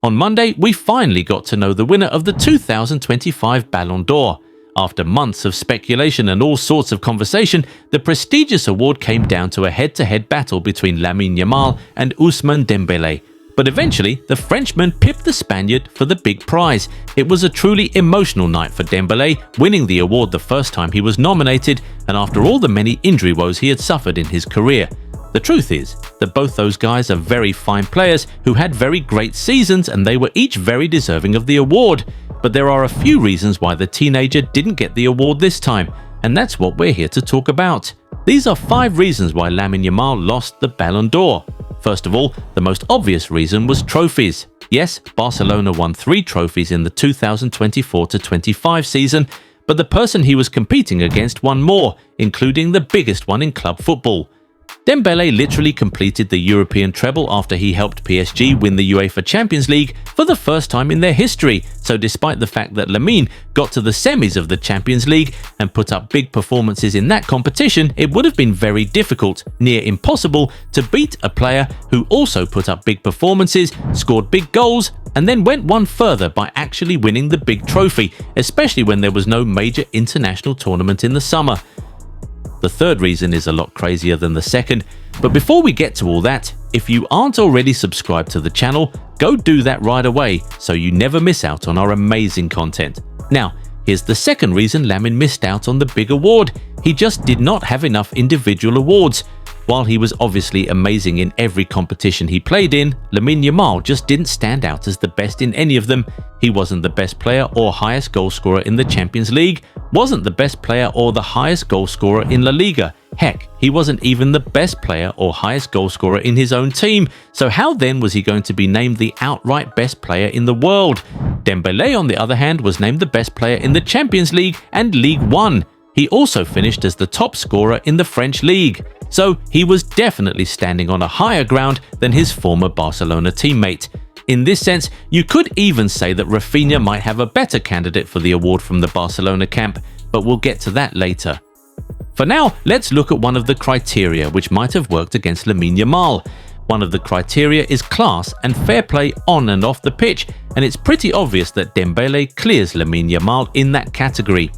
On Monday, we finally got to know the winner of the 2025 Ballon d'Or. After months of speculation and all sorts of conversation, the prestigious award came down to a head-to-head battle between Lamine Yamal and Ousmane Dembélé. But eventually, the Frenchman pipped the Spaniard for the big prize. It was a truly emotional night for Dembélé, winning the award the first time he was nominated, and after all the many injury woes he had suffered in his career. The truth is that both those guys are very fine players who had very great seasons, and they were each very deserving of the award. But there are a few reasons why the teenager didn't get the award this time, and that's what we're here to talk about. These are 5 reasons why Lamine Yamal lost the Ballon d'Or. First of all, the most obvious reason was trophies. Yes, Barcelona won 3 trophies in the 2024-25 season, but the person he was competing against won more, including the biggest one in club football. Dembélé literally completed the European treble after he helped PSG win the UEFA Champions League for the first time in their history, so despite the fact that Lamine got to the semis of the Champions League and put up big performances in that competition, it would have been very difficult, near impossible, to beat a player who also put up big performances, scored big goals, and then went one further by actually winning the big trophy, especially when there was no major international tournament in the summer. The third reason is a lot crazier than the second, but before we get to all that, if you aren't already subscribed to the channel, go do that right away so you never miss out on our amazing content. Now, here's the second reason Lamine missed out on the big award. He just did not have enough individual awards. While he was obviously amazing in every competition he played in, Lamine Yamal just didn't stand out as the best in any of them. He wasn't the best player or highest goal scorer in the Champions League, wasn't the best player or the highest goal scorer in La Liga. Heck, he wasn't even the best player or highest goal scorer in his own team, so how then was he going to be named the outright best player in the world? Dembélé, on the other hand, was named the best player in the Champions League and Ligue 1. He also finished as the top scorer in the French league. So he was definitely standing on a higher ground than his former Barcelona teammate. In this sense, you could even say that Rafinha might have a better candidate for the award from the Barcelona camp, but we'll get to that later. For now, let's look at one of the criteria which might have worked against Lamine Yamal. One of the criteria is class and fair play on and off the pitch, and it's pretty obvious that Dembélé clears Lamine Yamal in that category.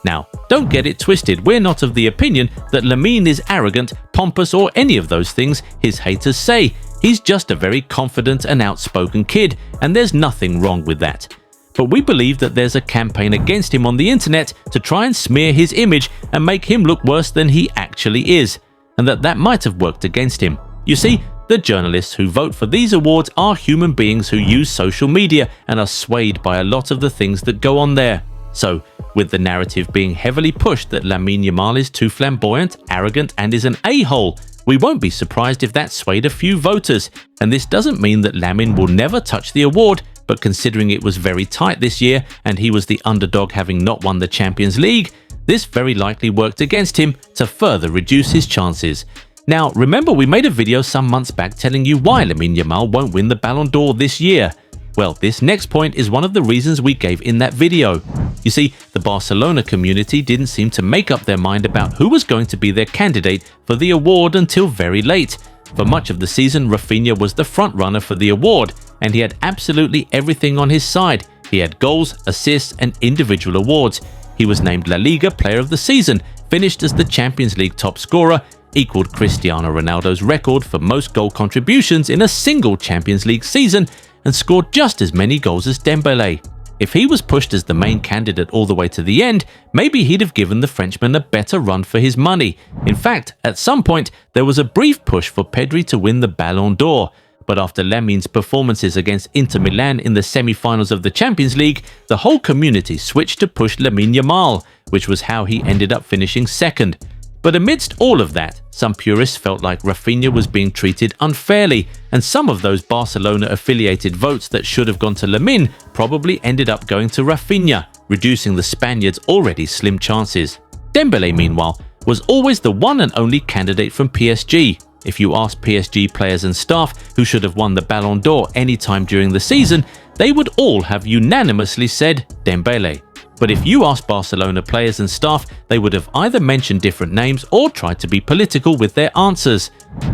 Now, don't get it twisted, we're not of the opinion that Lamine is arrogant, pompous, or any of those things his haters say. He's just a very confident and outspoken kid, and there's nothing wrong with that. But we believe that there's a campaign against him on the internet to try and smear his image and make him look worse than he actually is, and that might have worked against him. You see, the journalists who vote for these awards are human beings who use social media and are swayed by a lot of the things that go on there. So, with the narrative being heavily pushed that Lamine Yamal is too flamboyant, arrogant, and is an a-hole, we won't be surprised if that swayed a few voters. And this doesn't mean that Lamine will never touch the award, but considering it was very tight this year and he was the underdog having not won the Champions League, this very likely worked against him to further reduce his chances. Now, remember we made a video some months back telling you why Lamine Yamal won't win the Ballon d'Or this year. Well, this next point is one of the reasons we gave in that video. You see, the Barcelona community didn't seem to make up their mind about who was going to be their candidate for the award until very late. For much of the season, Rafinha was the front-runner for the award, and he had absolutely everything on his side. He had goals, assists, and individual awards. He was named La Liga Player of the Season, finished as the Champions League top scorer, equaled Cristiano Ronaldo's record for most goal contributions in a single Champions League season, and scored just as many goals as Dembélé. If he was pushed as the main candidate all the way to the end, maybe he'd have given the Frenchman a better run for his money. In fact, at some point, there was a brief push for Pedri to win the Ballon d'Or. But after Lamine's performances against Inter Milan in the semi-finals of the Champions League, the whole community switched to push Lamine Yamal, which was how he ended up finishing second. But amidst all of that, some purists felt like Rafinha was being treated unfairly, and some of those Barcelona-affiliated votes that should have gone to Lamine probably ended up going to Rafinha, reducing the Spaniards' already slim chances. Dembélé, meanwhile, was always the one and only candidate from PSG. If you ask PSG players and staff who should have won the Ballon d'Or any time during the season, they would all have unanimously said Dembélé. But if you ask Barcelona players and staff, they would have either mentioned different names or tried to be political with their answers.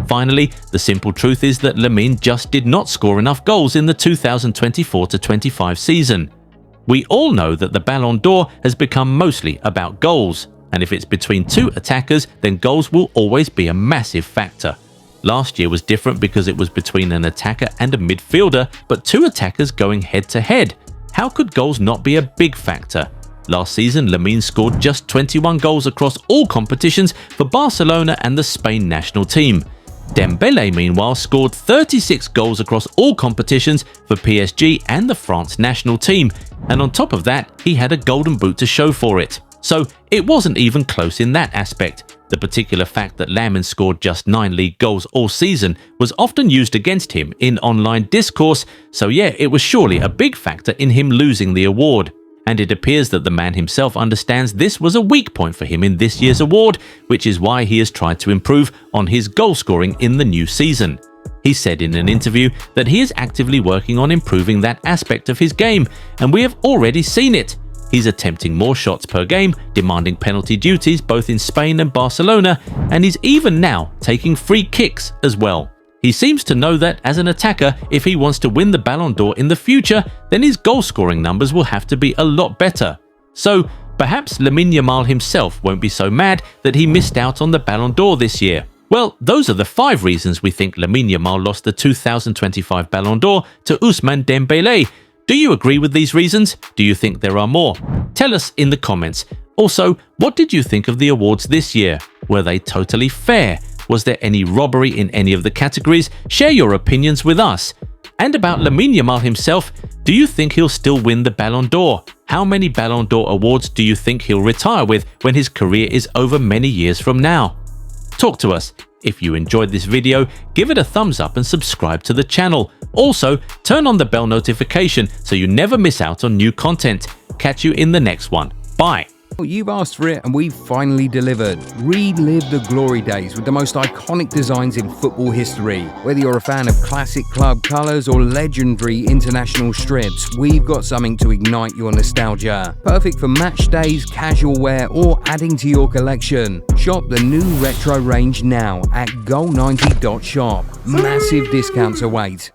Finally, the simple truth is that Lamine just did not score enough goals in the 2024-25 season. We all know that the Ballon d'Or has become mostly about goals, and if it's between two attackers, then goals will always be a massive factor. Last year was different because it was between an attacker and a midfielder, but two attackers going head-to-head. How could goals not be a big factor? Last season, Lamine scored just 21 goals across all competitions for Barcelona and the Spain national team. Dembélé, meanwhile, scored 36 goals across all competitions for PSG and the France national team, and on top of that, he had a golden boot to show for it. So it wasn't even close in that aspect. The particular fact that Lamine scored just 9 league goals all season was often used against him in online discourse, so yeah, it was surely a big factor in him losing the award. And it appears that the man himself understands this was a weak point for him in this year's award, which is why he has tried to improve on his goal scoring in the new season. He said in an interview that he is actively working on improving that aspect of his game, and we have already seen it. He's attempting more shots per game, demanding penalty duties both in Spain and Barcelona, and he's even now taking free kicks as well. He seems to know that as an attacker, if he wants to win the Ballon d'Or in the future, then his goal-scoring numbers will have to be a lot better. So perhaps Lamine Yamal himself won't be so mad that he missed out on the Ballon d'Or this year. Well, those are the 5 reasons we think Lamine Yamal lost the 2025 Ballon d'Or to Ousmane Dembélé. Do you agree with these reasons? Do you think there are more? Tell us in the comments. Also, what did you think of the awards this year? Were they totally fair? Was there any robbery in any of the categories? Share your opinions with us. And about Lamine Yamal himself, do you think he'll still win the Ballon d'Or? How many Ballon d'Or awards do you think he'll retire with when his career is over many years from now? Talk to us. If you enjoyed this video, give it a thumbs up and subscribe to the channel. Also, turn on the bell notification so you never miss out on new content. Catch you in the next one. Bye. You've asked for it and we've finally delivered. Relive the glory days with the most iconic designs in football history. Whether you're a fan of classic club colours or legendary international strips, we've got something to ignite your nostalgia. Perfect for match days, casual wear or adding to your collection. Shop the new retro range now at goal90.shop. Massive discounts await.